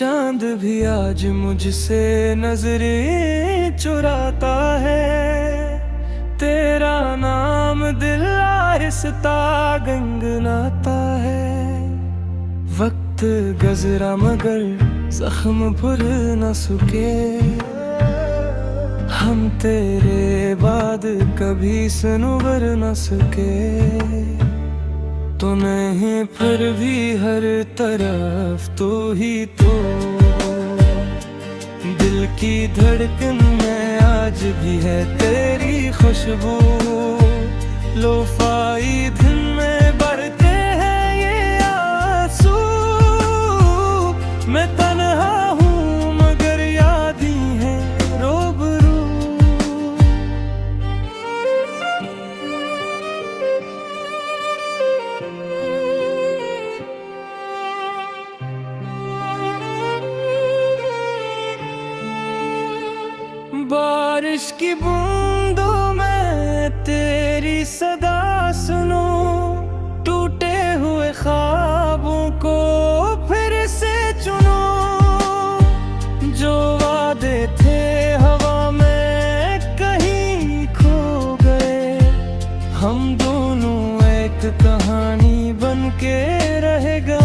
चांद भी आज मुझसे नजरें चुराता है। तेरा नाम दिल आहिस्ता गुनगुनाता है। वक्त गुजरा मगर जख्म भुल न सके। हम तेरे बाद कभी सनवर न सके। तो नहीं फिर भी हर तरफ तू ही तो। दिल की धड़कन में आज भी है तेरी खुशबू। लोफाई दिन में बढ़ते हैं ये आंसू। मैं तन्हा हूँ मगर याद ही है रूबरू। बारिश की बूंदों में तेरी सदा सुनूं। टूटे हुए ख्वाबों को फिर से चुनूं। जो वादे थे हवा में कहीं खो गए। हम दोनों एक कहानी बनके रहेगा।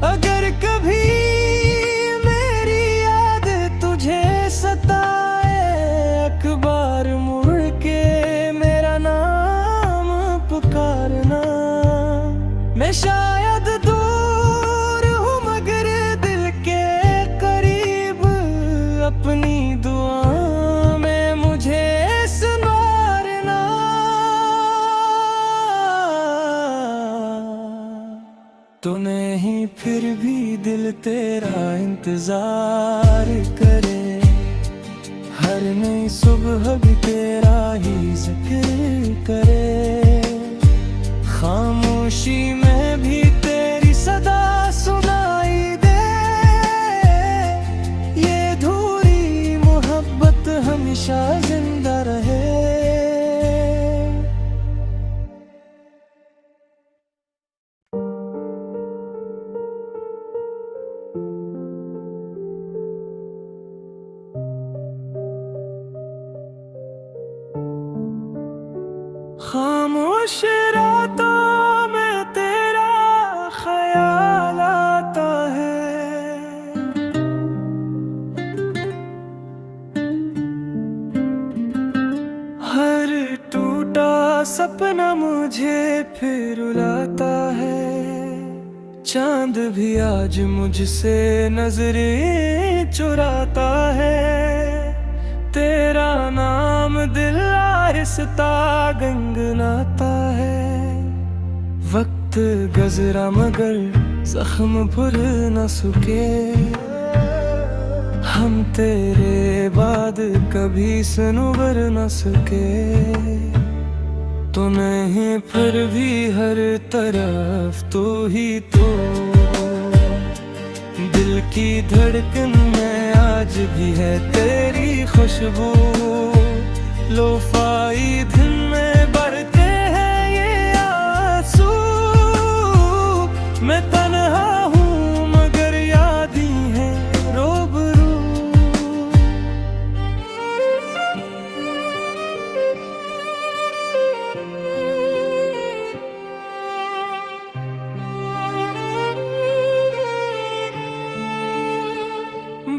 अगर कभी अखबार मुड़ के मेरा नाम पुकारना। मैं शायद दूर हूँ मगर दिल के करीब। अपनी दुआ में मुझे संवारना। तो नहीं फिर भी दिल तेरा इंतजार करे। हर नई सुबह भी तेरा ही जिक्र करे। खामोशी में भी तेरी सदा सुनाई दे। ये अधूरी मोहब्बत हमेशा जिंदा रहे। खामोश रातों में तेरा ख्याल आता है। हर टूटा सपना मुझे फिर रुलाता है। चांद भी आज मुझसे नजरें चुराता है। तेरा नाम दिल आहिस्ता गुनगुनाता है। वक्त गुजरा मगर जख्म भुल न सके। हम तेरे बाद कभी सनवर न सके। तो नहीं फिर भी हर तरफ तू ही तो। दिल की धड़कन में आज भी है तेरी खुशबू। लोफाई दिन में बढ़ते हैं ये आंसू। मैं तन्हा हूँ मगर याद ही है रूबरू।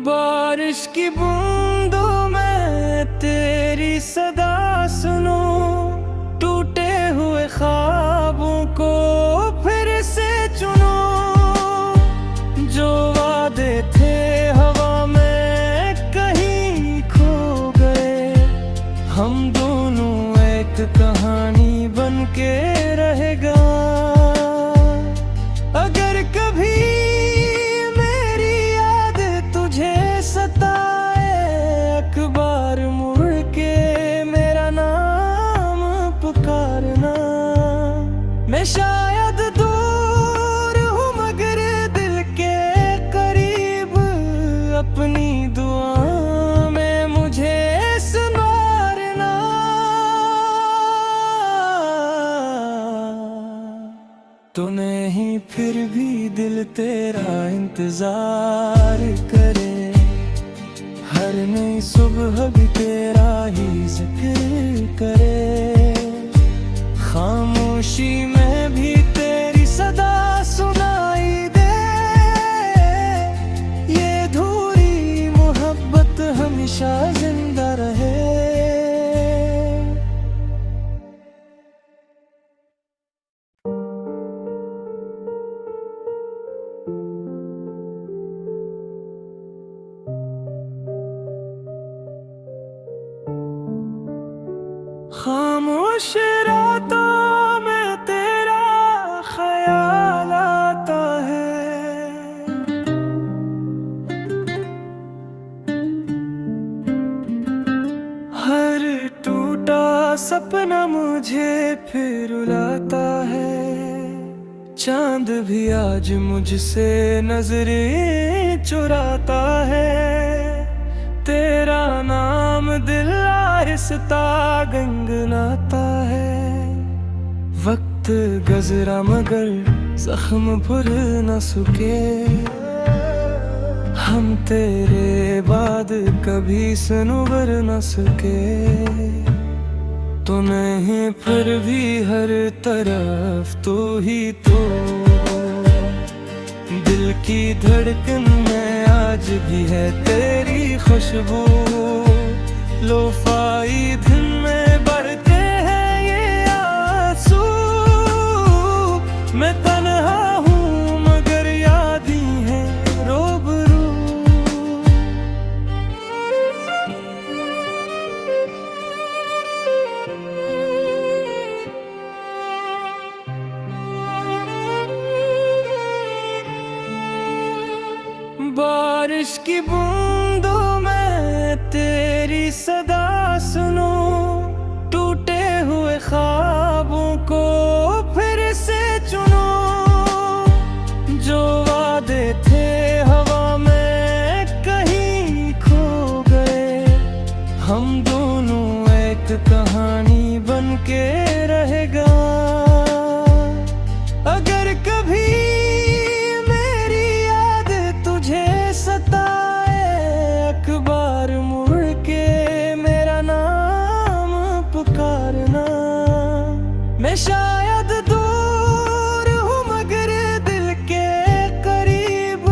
बारिश की बूंदों में तेरी सदा सुनूं। टूटे हुए ख्वाबों को फिर से चुनूं। जो वादे थे हवा में कहीं खो गए। हम दोनों एक कहानी बनके रहेगा। अगर कभी अखबार मुड़ के मेरा नाम भी दिल तेरा इंतजार करे, हर नई सुबह भी तेरा ही जिक्र करे। खामोशी में भी तेरी सदा सुनाई दे, ये अधूरी मोहब्बत हमेशा जिंदा रहे। खामोश रातों में तेरा ख्याल आता है, हर टूटा सपना मुझे फिर रुलाता है। चांद भी आज मुझसे नजरें चुराता है, तेरा नाम दिल आहिस्ता गुनगुनाता है। वक्त गुज़रा मगर जख्म भुर न सुके, हम तेरे बाद कभी सनवर न सके। तो नहीं फिर भी हर तरफ तू ही तो, दिल की धड़कन में आज भी है तेरी खुशबू। लोफाई दिन में बढ़ते हैं ये आंसू, मैं तन्हा हूँ मगर याद ही है रूबरू। बारिश की बूंदों में तेरी सदा सुनूं, टूटे हुए ख्वाबों को फिर से चुनूं। जो वादे थे हवा में कहीं खो गए, हम दोनों एक कहानी बन के रहेगा। अगर कभी अखबार मुड़ के मेरा नाम पुकारना। मैं शायद दूर हूँ मगर दिल के करीब,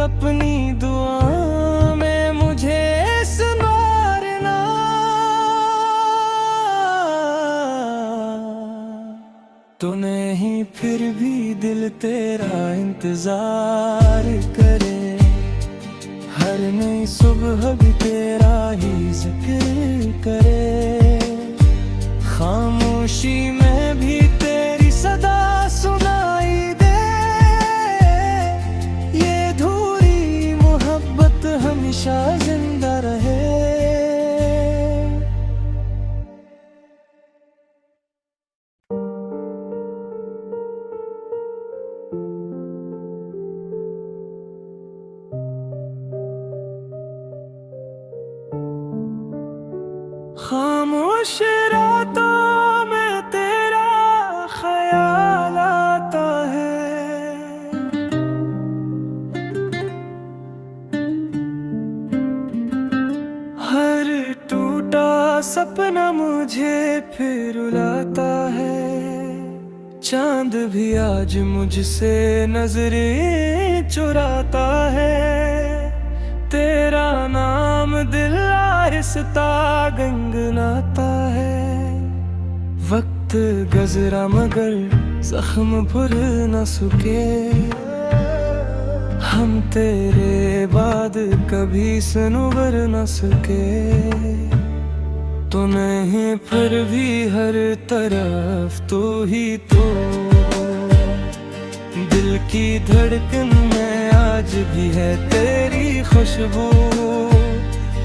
अपनी दुआ में मुझे संवारना। तो नहीं फिर भी दिल तेरा इंतजार करे, हर नई सुबह भी तेरा ही जिक्र करे। खामोशी में भी तेरी सदा सुनाई दे, ये अधूरी मोहब्बत हमेशा जिंदा रहे। खामोश रातों में तेरा ख्याल आता है, हर टूटा सपना मुझे फिर रुलाता है। चांद भी आज मुझसे नजरें चुराता है, तेरा नाम दिल आहिस्ता गुनगुनाता है। वक्त गुज़रा मगर जख्म भुर न सुके, हम तेरे बाद कभी सनवर न सके। तो नहीं फिर भी हर तरफ तू ही तो, दिल की धड़कन में आज भी है तेरी खुशबू।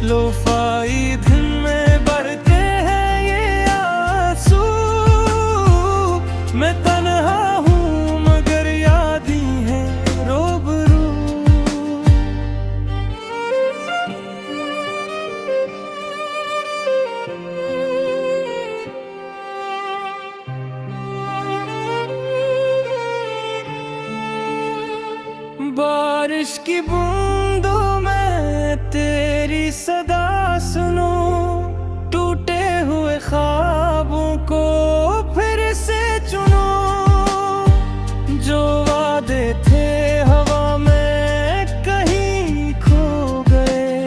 लोफाई दिन में बढ़ते हैं ये आंसू, मैं तन्हा हूँ मगर याद ही है रूबरू। बारिश की बूंदों में तेरी सदा सुनूं, टूटे हुए ख्वाबों को फिर से चुनो। जो वादे थे हवा में कहीं खो गए,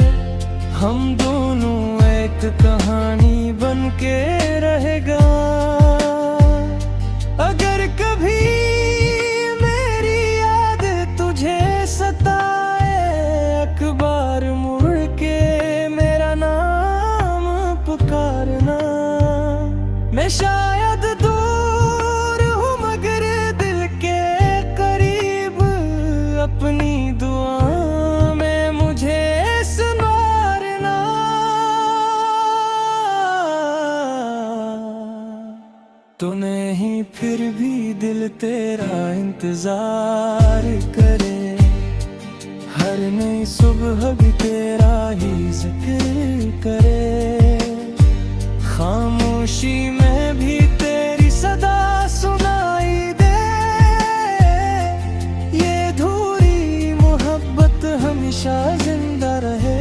हम दोनों एक कहानी बन के रहेगा। अगर कभी मेरी याद तुझे सताए, अखबार मुड़ के मेरा नाम पुकारना। मैं शायद दूर हूँ मगर दिल के करीब, अपनी दुआ में मुझे सुनारना। तो नहीं फिर भी दिल तेरा इंतजार करे, हर नई सुबह भी तेरा ही जिक्र करे। खामोशी में भी तेरी सदा सुनाई दे, ये अधूरी मोहब्बत हमेशा जिंदा रहे।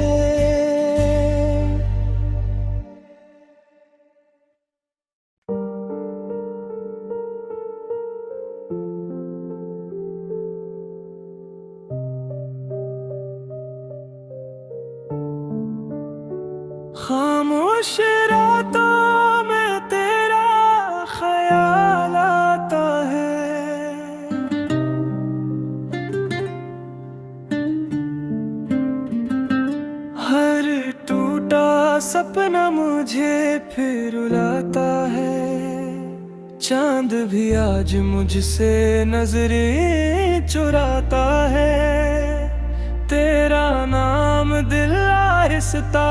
खामोश रातों में तेरा ख्याल आता है, हर टूटा सपना मुझे फिर रुलाता है। चांद भी आज मुझसे नजरें चुराता है, तेरा नाम दिल आहिस्ता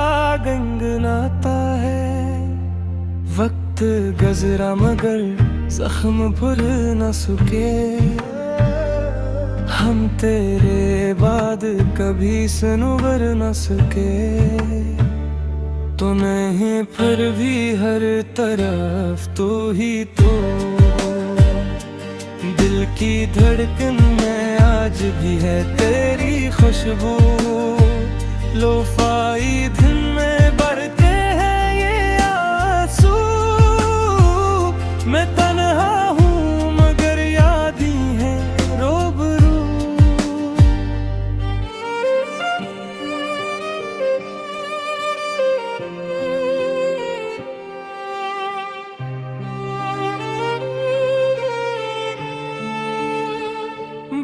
गुनगुनाता है। वक्त गुज़रा मगर जख्म भुल न सके, हम तेरे बाद कभी सनवर न सके। तो नहीं फिर भी हर तरफ तू ही तो, दिल की धड़कन में आज भी है तेरी खुशबू। लोफाई धुन में बढ़ते हैं ये आंसू, मैं तन्हा हूँ मगर याद ही है रूबरू।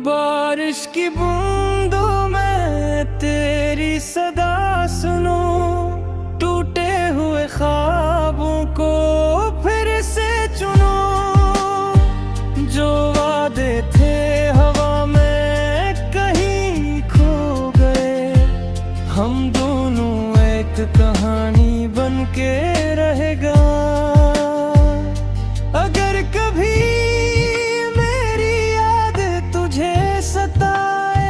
बारिश की बूंदों में तेरी सदा सुनूं, टूटे हुए ख्वाबों को फिर से चुनो। जो वादे थे हवा में कहीं खो गए, हम दोनों एक कहानी बन के रहेगा। अगर कभी मेरी याद तुझे सताए,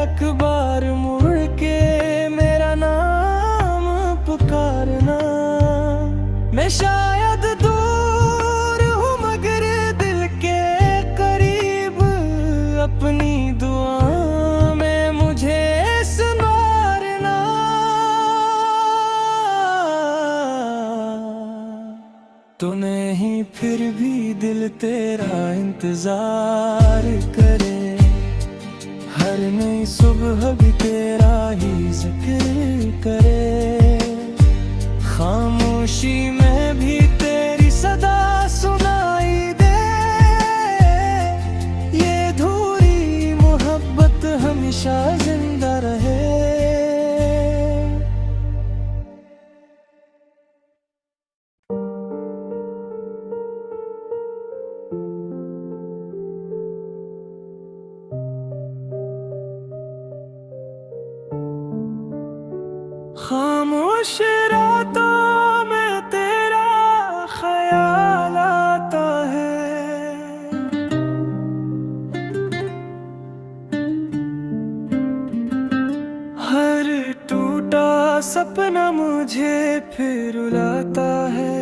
अखबार मुड़ के मेरा नाम पुकारना। मैं शायद दूर हूँ मगर दिल के करीब, अपनी दुआ में मुझे सुनारना। तो नहीं फिर भी दिल तेरा इंतजार करे, हर नई सुबह भी तेरा ही जिक्र करे। खामोशी में भी तेरी सदा सुनाई दे, ये अधूरी मोहब्बत हमेशा जिंदा रहे। खामोश रातों में तेरा ख्याल आता है, हर टूटा सपना मुझे फिर रुलाता है।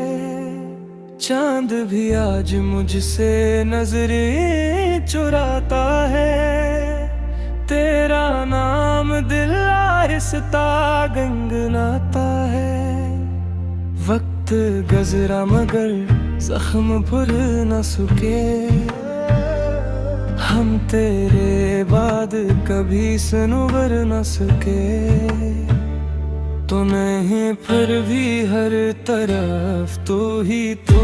चांद भी आज मुझसे नजरें चुराता है, आहिस्ता गंगनाता है। वक्त गजरा मगर जख्म भुर न सुके, हम तेरे बाद कभी सनूबर न सके। तो नहीं फिर भी हर तरफ तू ही तो,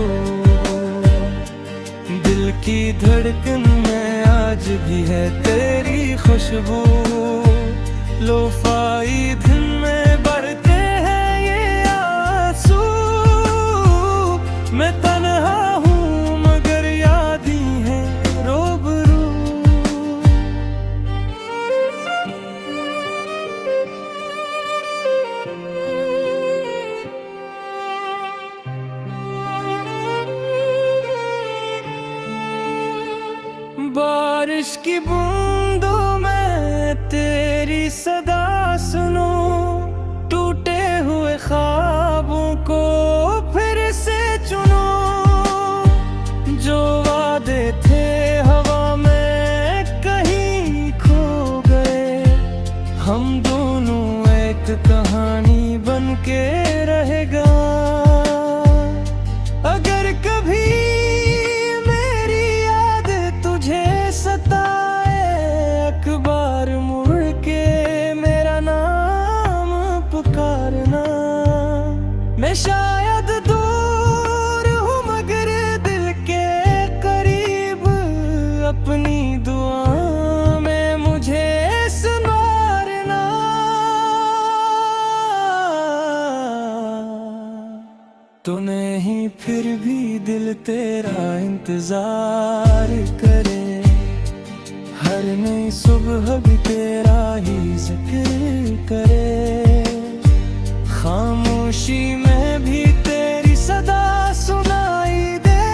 दिल की धड़कन में आज भी है तेरी खुशबू। लोफाई दिन में बढ़ते हैं ये आंसू, मैं तन्हा हूँ मगर याद ही है रूबरू। बारिश की बूंदों में तेरी सदा सुनूं, टूटे हुए ख्वाबों को फिर से चुनूं। जो वादे थे हवा में कहीं खो गए, हम दोनों एक कहानी बन के रहेगा। अगर कभी मेरी याद तुझे सताए, अखबार मुड़ के मेरा नाम पुकारना। मैं शायद दूर हूँ मगर दिल के करीब, अपनी दुआ में मुझे संवारना। तो नहीं फिर भी दिल तेरा इंतजार करे, हर नई सुबह भी तेरा ही जिक्र करे। खामोशी में भी तेरी सदा सुनाई दे,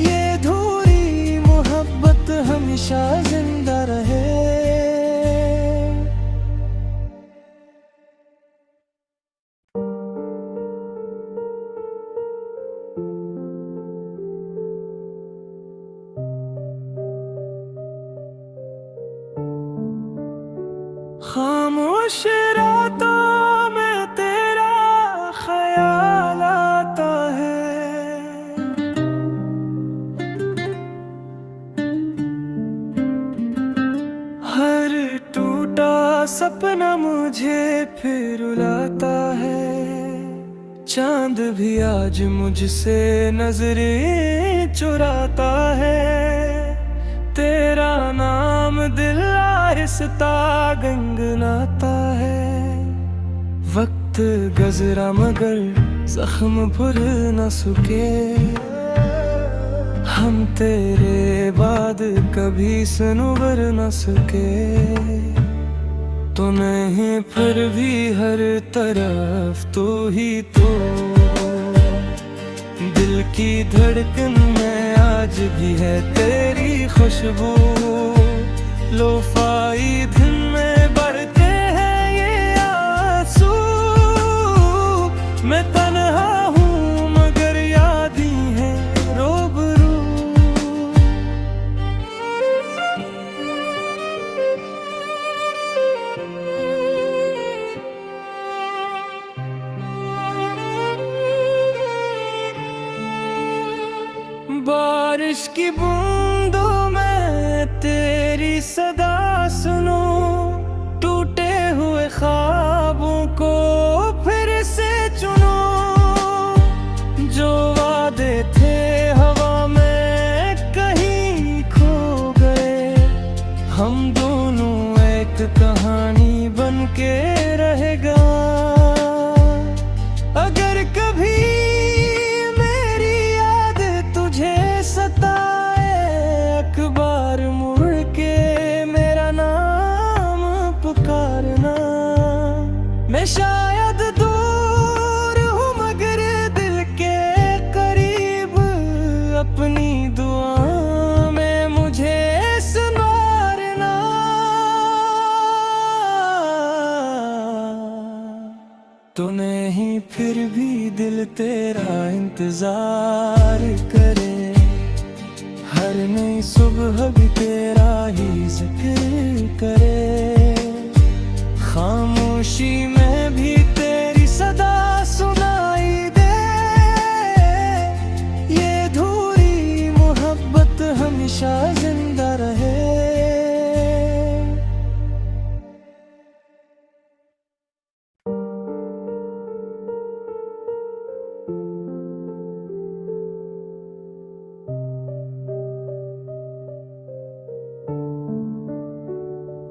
ये अधूरी मोहब्बत हमेशा जिंदा रहे। खामोश रातों में तेरा ख्याल आता है, हर टूटा सपना मुझे फिर रुलाता है। चांद भी आज मुझसे नजरें चुराता है, तेरा नाम दिल आहिस्ता गंगनाता है। वक्त गजरा मगर जख्म भुर न सुके, हम तेरे बाद कभी सनूबर न सके। तो नहीं फिर भी हर तरफ तू ही तो, दिल की धड़कन में आज भी है तेरी खुशबू। लोफाई दिन में बढ़ते हैं ये आंसू, मैं तन्हा हूँ मगर याद ही है रूबरू। बारिश की बूंदों में तेरी सदा सुनूं, टूटे हुए ख्वाबों को फिर से चुनूं। जो वादे थे हवा में कहीं खो गए, हम दोनों एक कहानी बन के रहेगा। अगर कभी मेरी याद तुझे सताए, अखबार मुड़ के मेरा नाम पुकारना। मैं शायद दूर हूँ मगर दिल के करीब, अपनी दुआ में मुझे संवारना। तो नहीं फिर भी दिल तेरा इंतजार करे, हर नई सुबह भी तेरा ही जिक्र करे। खामोशी में भी तेरी सदा सुनाई दे, ये अधूरी मोहब्बत हमेशा जिंदा रहे।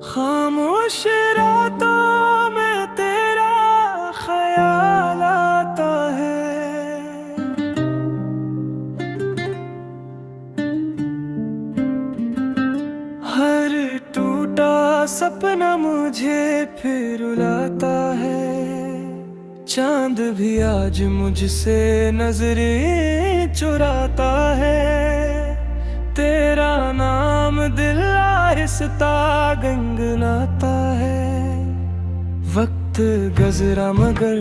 खामोश रातों में तेरा ख्याल आता है, हर टूटा सपना मुझे फिर रुलाता है। चांद भी आज मुझसे नजरें चुराता है, तेरा नाम दिल आहिस्ता गुनगुनाता है। वक्त गुज़रा मगर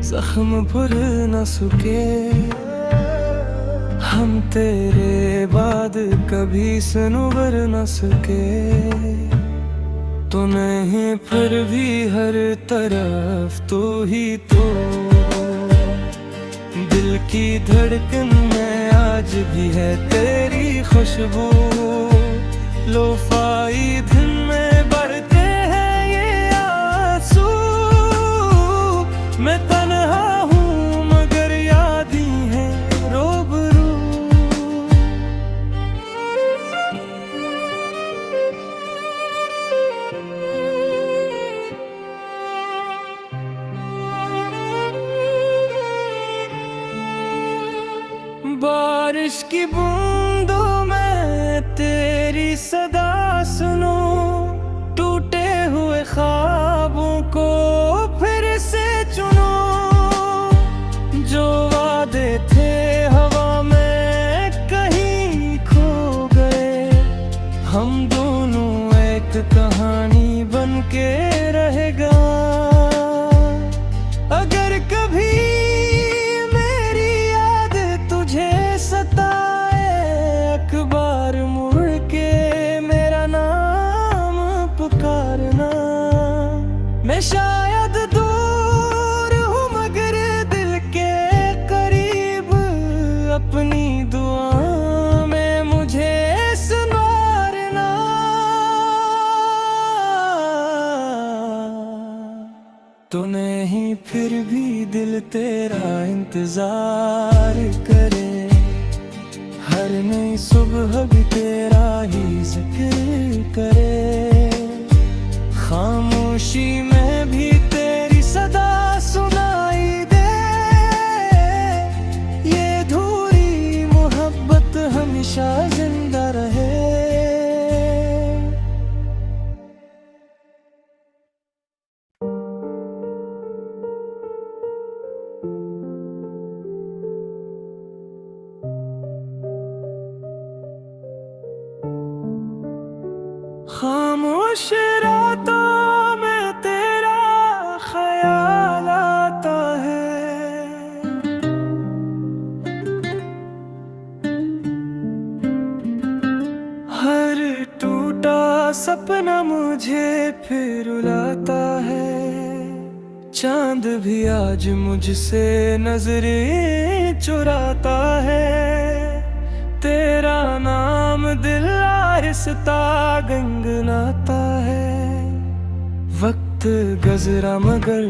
जख्म भुर न सके, हम तेरे बाद कभी सनूबर न सके। तो नहीं फिर भी हर तरफ तू ही तो, दिल की धड़कन में आज भी है तेरी खुशबू। लोफाई दिन में बढ़ते हैं ये आंसू, मैं तन्हा हूँ मगर याद ही है रूबरू। बारिश की बूंदों में तेरी सदा सुनो, टूटे हुए ख्वाबों को फिर से चुनो। जो वादे थे हवा में कहीं खो गए, हम दोनों एक कहानी बनके रहेगा। अगर कभी मेरी याद तुझे सताए, अखबार मुड़ के मेरा नाम पुकारना। मैं शायद दूर हूँ मगर दिल के करीब, अपनी दुआ में मुझे संवारना। तो नहीं फिर भी दिल तेरा इंतजार करे, हर नई सुबह भी तेरा ही जिक्र करे। खामोशी में भी तेरी सदा सुनाई दे, ये अधूरी मोहब्बत हमेशा जिंदा रहे। खामोश रातों में तेरा ख्याल आता है, हर टूटा सपना मुझे फिर रुलाता है। चांद भी आज मुझसे नजरें चुराता है, तेरा नाम दिल आहिस्ता गुनगुनाता है। वक्त गुज़रा मगर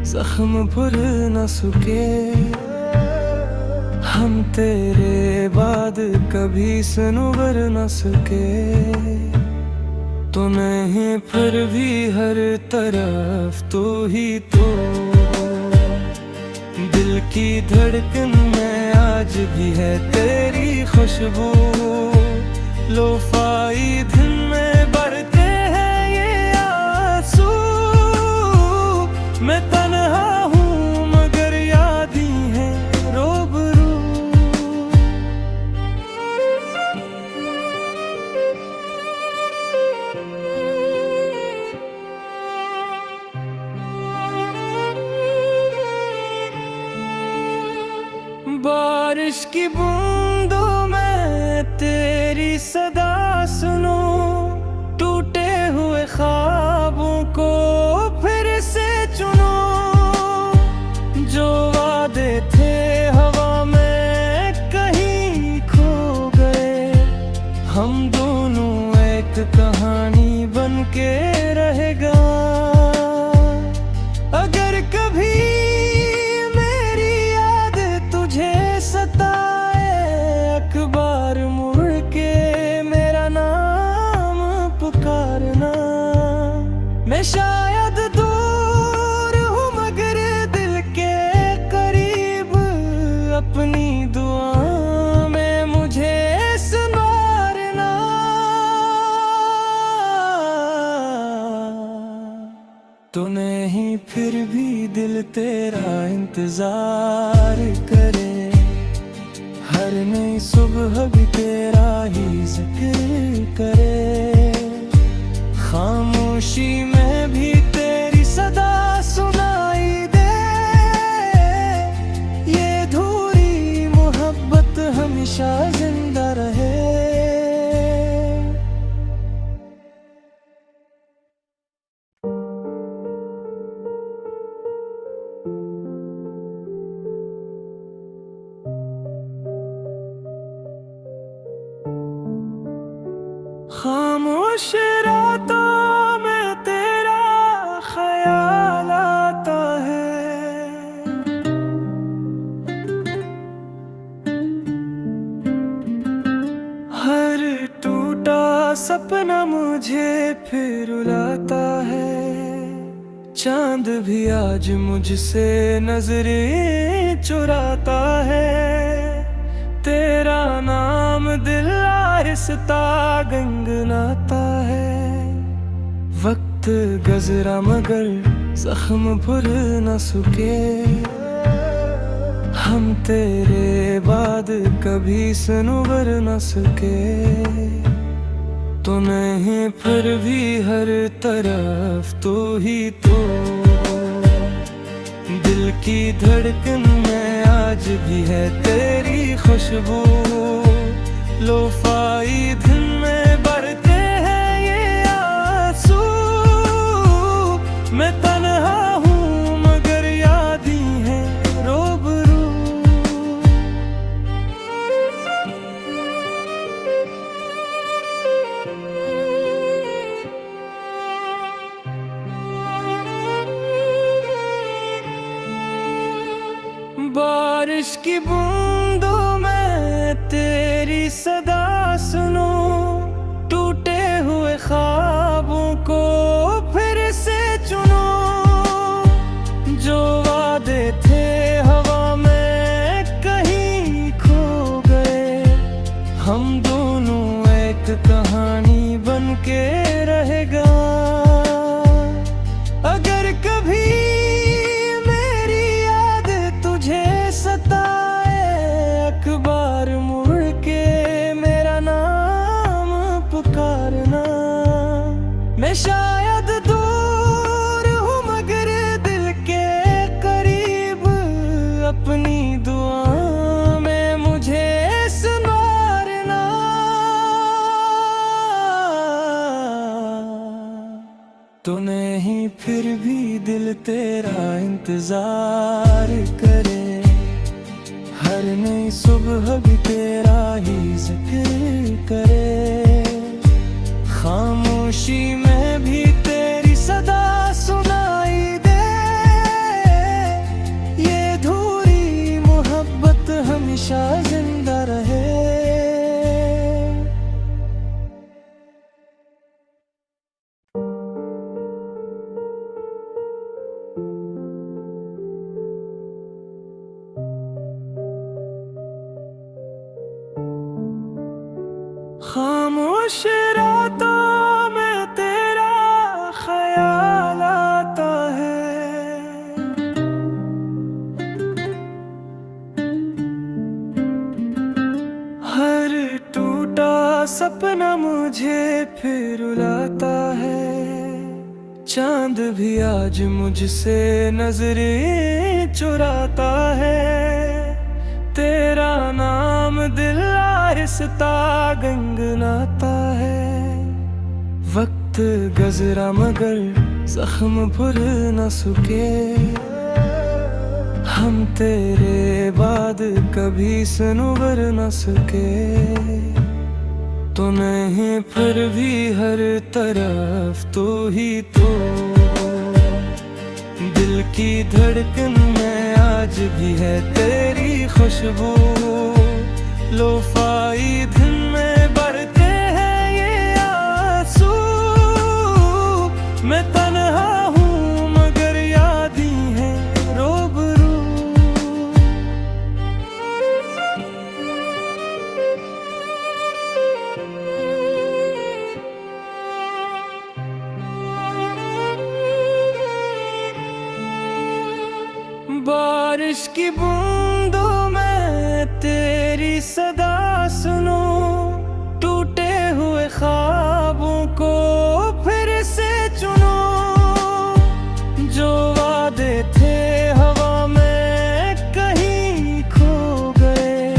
जख्म भुर न सके, हम तेरे बाद कभी सनूबर न सके। तो नहीं फिर भी हर तरफ तू ही तो, दिल की धड़कन में आज भी है तेरी खुशबू। लोफाई दिन में बढ़ते हैं ये आंसू, मैं तन्हा हूँ मगर याद ही है रूबरू। बारिश की बूंदों में तेरी सदा सुनो, टूटे हुए ख्वाबों को फिर से चुनो। के रहेगा। अगर कभी मेरी याद तुझे सताए, अखबार मुड़ के मेरा नाम पुकारना। मैं शायद दूर हूँ मगर दिल के करीब, अपनी दुआ में मुझे संवारना। तो नहीं फिर भी दिल तेरा इंतजार करे, हर नई सुबह भी तेरा ही जिक्र करे। खामोशी में भी तेरी सदा सुनाई दे, ये अधूरी मोहब्बत हमेशा जिंदा रहे। खामोश रातों में तेरा ख्याल आता है, हर टूटा सपना मुझे फिर रुलाता है। चांद भी आज मुझसे नजरें चुराता है, तेरा नाम दिल आहिस्ता गुनगुनाता है। वक्त गुज़रा मगर जख्म भुल न सके, हम तेरे बाद कभी सनवर न सके। तो नहीं फिर भी हर तरफ तू ही तो, दिल की धड़कन में आज भी है तेरी खुशबू। लोफाई दिन में बरते हैं ये आंसू, मैं तन्हा हूँ मगर याद ही है रूबरू। बारिश की बूंदों में तेरी सदा सुनो, टूटे हुए ख्वाबों को फिर से चुनो। जो वादे थे हवा में कहीं खो गए, हम दोनों एक कहानी बन के रहेगा। अगर कभी अखबार मुड़ के मेरा नाम पुकारना। मैं शायद दूर हूँ मगर दिल के करीब, अपनी दुआ में मुझे संवारना। तो नहीं फिर भी दिल तेरा इंतजार करे, हर नई सुबह भी तेरा ही जिक्र करे। खामोशी में भी तेरी सदा सुनाई दे, ये अधूरी मोहब्बत हमेशा जिंदा रहे। खामोश रातों में तेरा ख्याल आता है, हर टूटा सपना मुझे फिर रुलाता है। चांद भी आज मुझसे नजरें चुराता है, तेरा नाम दिल आहिस्ता गुनगुनाता है। वक्त गुज़रा मगर जख्म भुल न सके, हम तेरे बाद कभी सनवर न सके। तो नहीं फिर भी हर तरफ तू ही तो। दिल की धड़कन में आज भी है तेरी खुशबू। लोफाई दिन में बरते हैं ये आंसू। मैं तन्हा हूँ मगर याद ही है रूबरू। बारिश की बूंदों में तेरी सदा सुनो। टूटे हुए ख्वाबों को फिर से चुनो। जो वादे थे हवा में कहीं खो गए।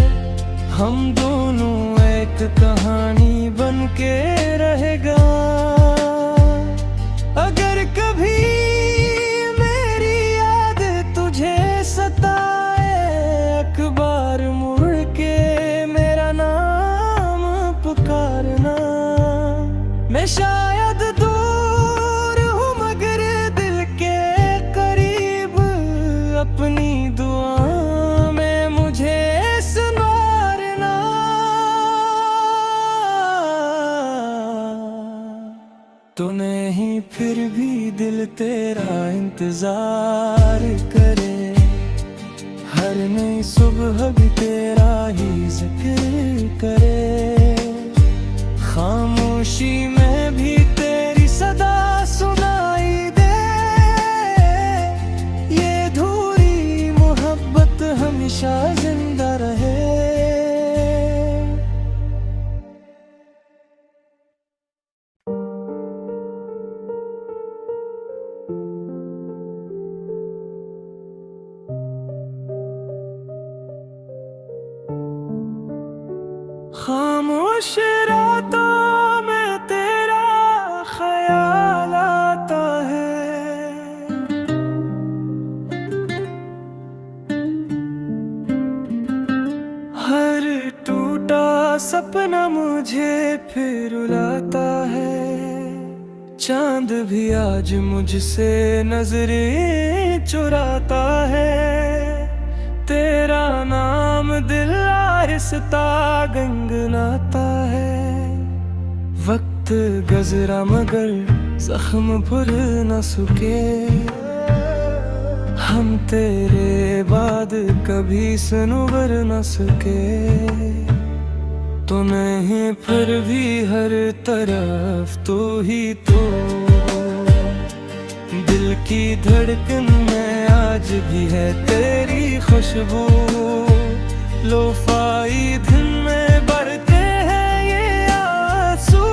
हम दोनों एक कहानी बन के रहेगा। अगर कभी अखबार मुड़ के मेरा नाम पुकारना। मैं शायद दूर हूँ मगर दिल के करीब। अपनी दुआ में मुझे संवारना। तो नहीं फिर भी दिल तेरा इंतजार करे। हर नई सुबह भी तेरा ही जिक्र करे। खामोशी में भी तेरी सदा सुनाई दे। ये अधूरी मोहब्बत हमेशा जिंदा रहे। खामोश रातों में तेरा ख्याल आता है। हर टूटा सपना मुझे फिर रुलाता है। चांद भी आज मुझसे नजरें चुराता है। तेरा नाम दिल आहिस्ता गुनगुनाता है। वक्त गुज़रा मगर जख्म भर न सुके। हम तेरे बाद कभी सनवर न सके। तो नहीं फिर भी हर तरफ तू ही तो। दिल की धड़कन में आज भी है तेरी खुशबू। लोफाई दिन में बरते हैं ये आंसू।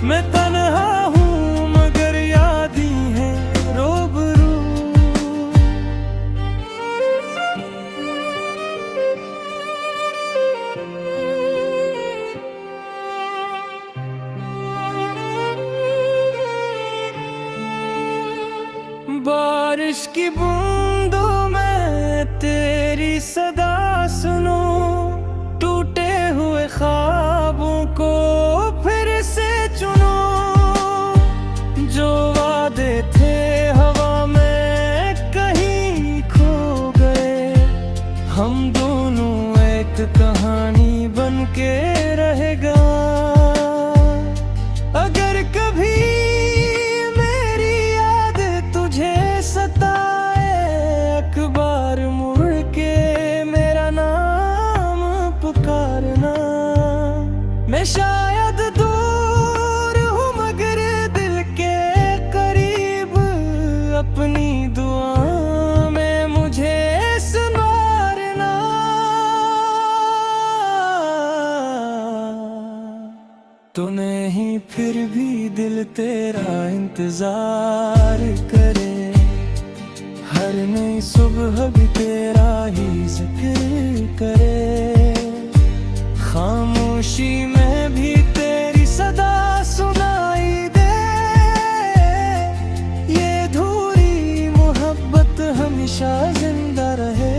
मैं तन्हा हूँ मगर याद ही है रूबरू। बारिश की बूंदों में तेरी सदा सुनो। टूटे हुए ख्वाबों को फिर से चुनो। जो वादे थे हवा में कहीं खो गए। हम दोनों एक कहानी बन के रहेगा। अगर कभी अखबार मुड़ के मेरा नाम पुकारना। मैं शायद दूर हूँ मगर दिल के करीब। अपनी दुआ में मुझे संवारना। तो नहीं फिर भी दिल तेरा इंतजार करे। हर नई सुबह भी तेरा ही जिक्र करे। खामोशी में भी तेरी सदा सुनाई दे। ये अधूरी मोहब्बत हमेशा जिंदा रहे।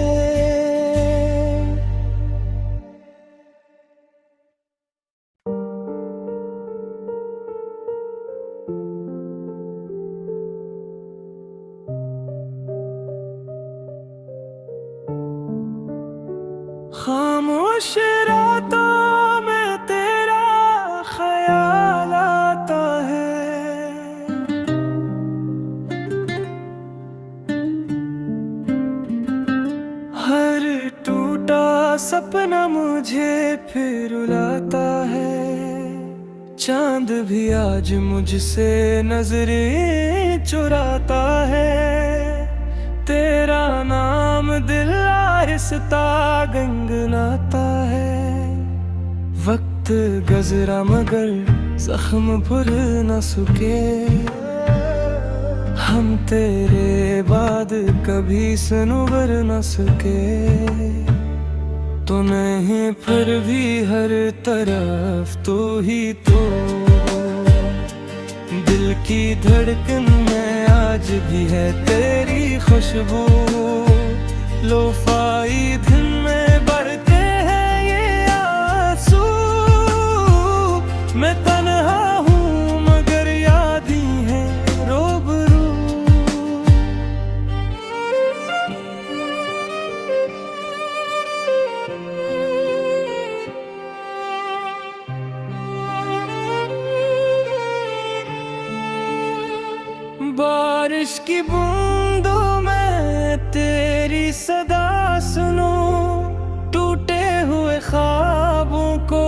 खामोश रातों में तेरा ख्याल आता है, हर टूटा सपना मुझे फिर रुलाता है। चांद भी आज मुझसे नजरें चुराता है, तेरा नाम दिल आहिस्ता गुनगुनाता है। वक्त गुज़रा मगर जख्म भुर न सुके, हम तेरे बाद कभी सनूबर न सके। तो नहीं फिर भी हर तरफ तू ही तो, दिल की धड़कन में आज भी है तेरी खुशबू। लोफाई दिन में बढ़ते हैं ये आंसू, मैं तन्हा हूँ मगर याद ही है रूबरू। बारिश की बूंदों में तेरी सदा सुनूं, टूटे हुए ख्वाबों को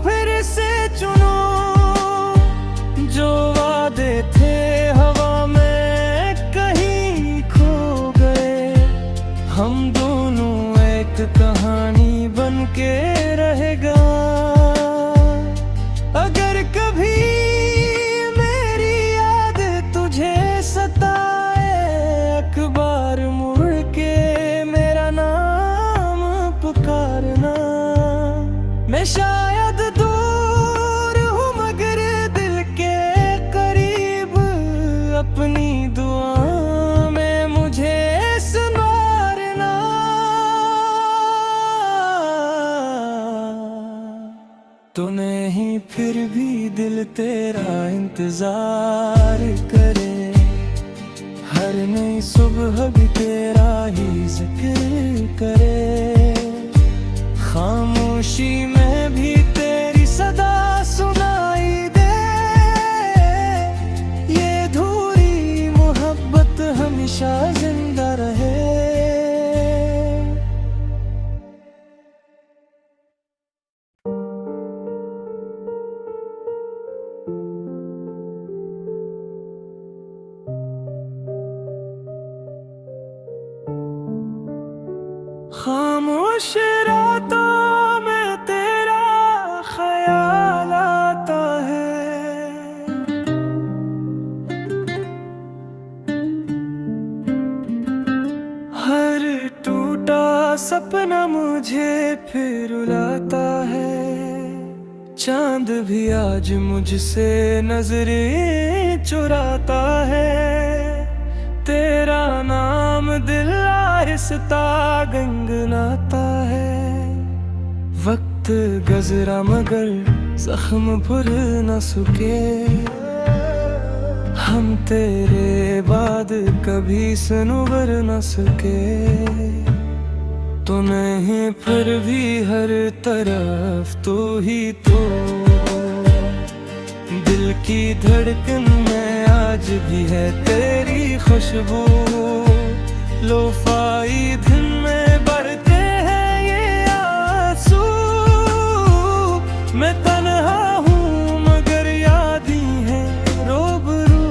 फिर से चुनूं। जो वादे थे हवा में कहीं खो गए, हम दोनों एक कहानी बन के रहेगा। अगर कभी अखबार मुड़ के मेरा नाम पुकारना। मैं शायद दूर हूँ मगर दिल के करीब, अपनी दुआ में मुझे संवारना। तो नहीं फिर भी दिल तेरा इंतजार करे, हर नई सुबह भी तेरा ही जिक्र करे। खामोशी में भी तेरी सदा सुनाई दे, ये अधूरी मोहब्बत हमेशा जिंदा रहे। खामोश रातों में तेरा ख्याल आता है, हर टूटा सपना मुझे फिर रुलाता है। चांद भी आज मुझसे नजरें चुराता है, तेरा नाम दिल आहिस्ता गुनगुनाता है। वक्त गुज़रा मगर जख्म भुर न सुके, हम तेरे बाद कभी सनूबर न सके। तो नहीं फिर भी हर तरफ तू ही तो, दिल की धड़कन में आज भी है तेरी खुशबू। लोफाई दिन में बढ़ते हैं ये आंसू, मैं तन्हा हूँ मगर याद ही है रूबरू।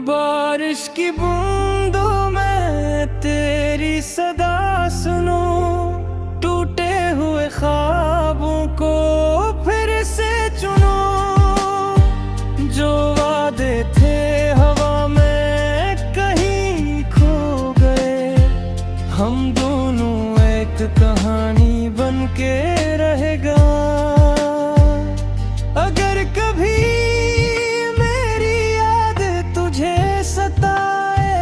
बारिश की बूंदों में तेरी सदा सुनूं, टूटे हुए ख्वाबों को फिर से चुनूं। जो वादे थे हवा में कहीं खो गए, हम दोनों एक कहानी बन के रहेगा। अगर कभी मेरी याद तुझे सताए,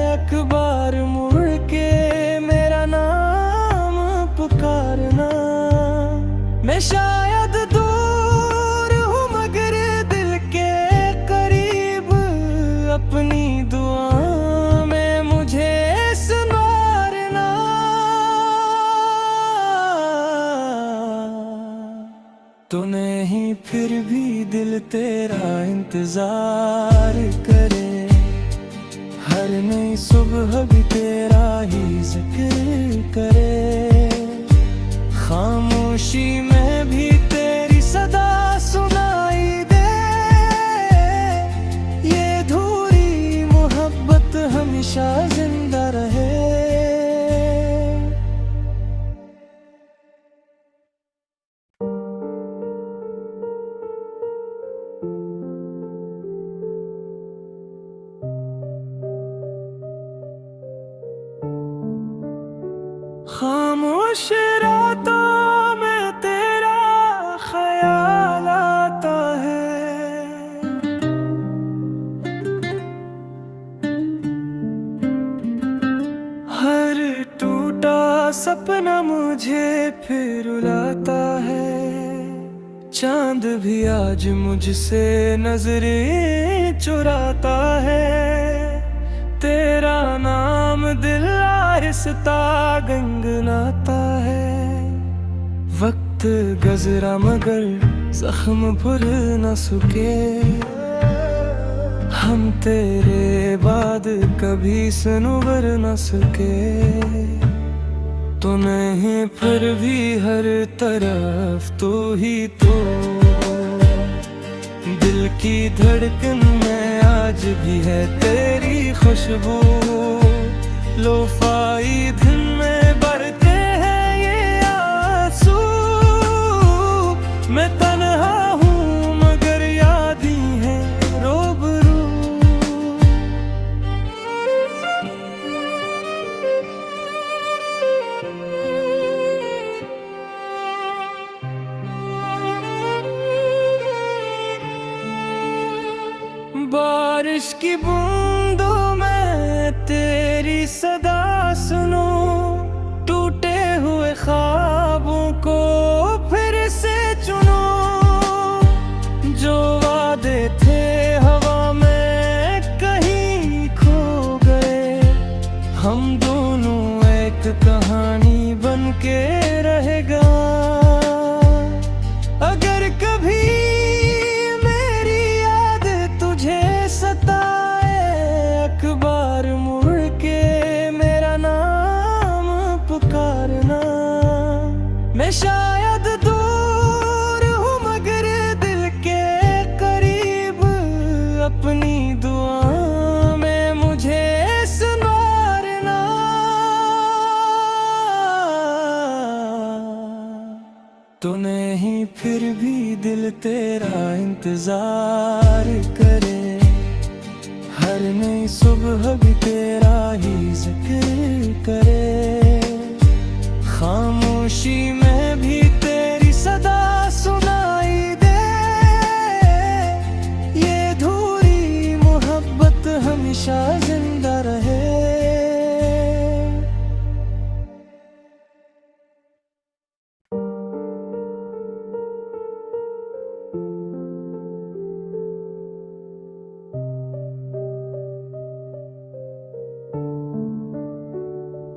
अखबार मुड़ के मेरा नाम इंतजार करे, हर नई सुबह भी तेरा ही जिक्र करे। खामोशी में भी तेरी सदा सुनाई दे, ये अधूरी मोहब्बत हमेशा जिंदा रहे। खामोश रातों में तेरा ख्याल आता है, हर टूटा सपना मुझे फिर रुलाता है। चांद भी आज मुझसे नजरें चुराता है, तेरा नाम दिल आहिस्ता गुनगुनाता है। वक्त गुज़रा मगर जख्म भुर न सुके, हम तेरे बाद कभी सनूबर न सके। तो नहीं फिर भी हर तरफ तू ही तो, दिल की धड़कन में आज भी है तेरी खुशबू। लोफाई दिन में बरते हैं ये आंसू, मैं तन्हा हूँ मगर याद ही है रूबरू। बारिश की बूंदों में तेरी सदा सुनूं, टूटे हुए ख्वाबों को फिर से चुनूं। जो वादे थे हवा में कहीं खो गए, हम दोनों एक कहानी बन के रहेगा। अगर कभी मेरी याद तुझे सताए, अखबार मुड़ के मेरा नाम पुकारना। मैं शायद दूर हूँ मगर दिल के करीब, अपनी दुआ में मुझे संवारना। तो नहीं फिर भी दिल तेरा इंतजार करे, हर नई सुबह भी तेरा ही जिक्र करे। खामोशी में भी तेरी सदा सुनाई दे, ये अधूरी मोहब्बत हमेशा जिंदा रहे।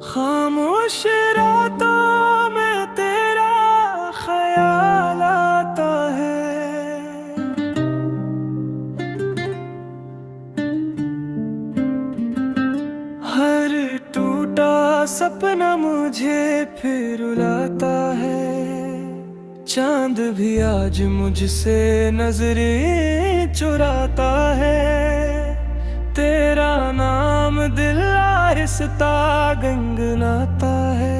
खामोश रातों में तेरा ख्याल आता है, हर टूटा सपना मुझे फिर रुलाता है। चांद भी आज मुझसे नजरें चुराता है, तेरा नाम दिल आहिस्ता गुनगुनाता है।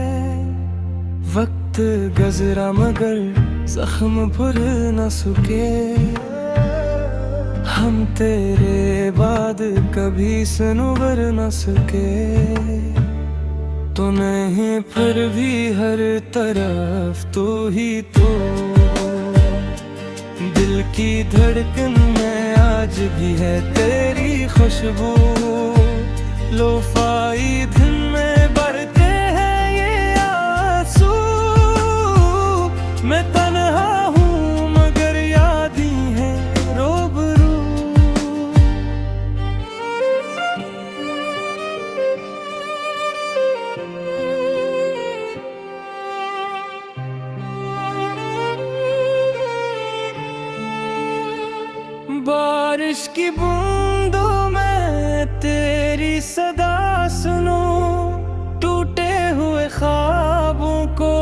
वक्त गुज़रा मगर जख्म भुर न सुके, हम तेरे बाद कभी सनूबर न सके। तो नहीं फिर भी हर तरफ तू ही तो, दिल की धड़कन में आज भी है तेरी खुशबू। लोफाई दिन में बरते हैं ये आंसू, मैं तन्हा हूँ मगर याद ही है रूबरू। बारिश की बूंदों में तेरी सदा सुनूं, टूटे हुए ख्वाबों को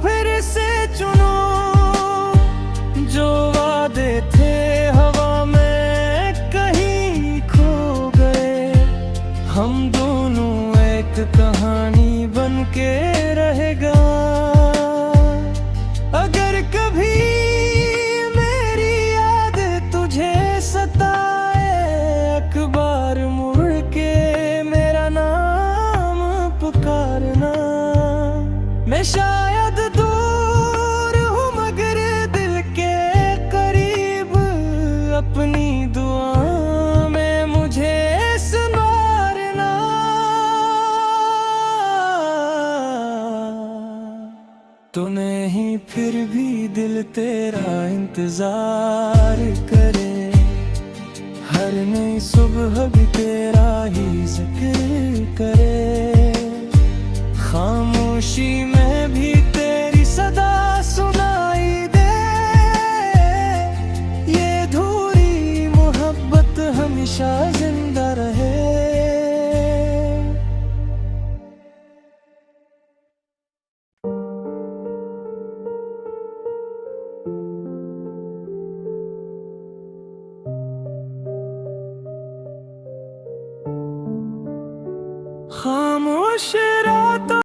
फिर से चुनूं। जो वादे थे हवा में कहीं खो गए, हम दोनों एक कहानी बनके रहेगा। अगर कभी मेरी याद तुझे सताए, अखबार मुड़ के मेरा नाम पुकारना। मैं शायद दूर हूँ मगर दिल के करीब, अपनी दुआ में मुझे संवारना। तो नहीं फिर भी दिल तेरा इंतजार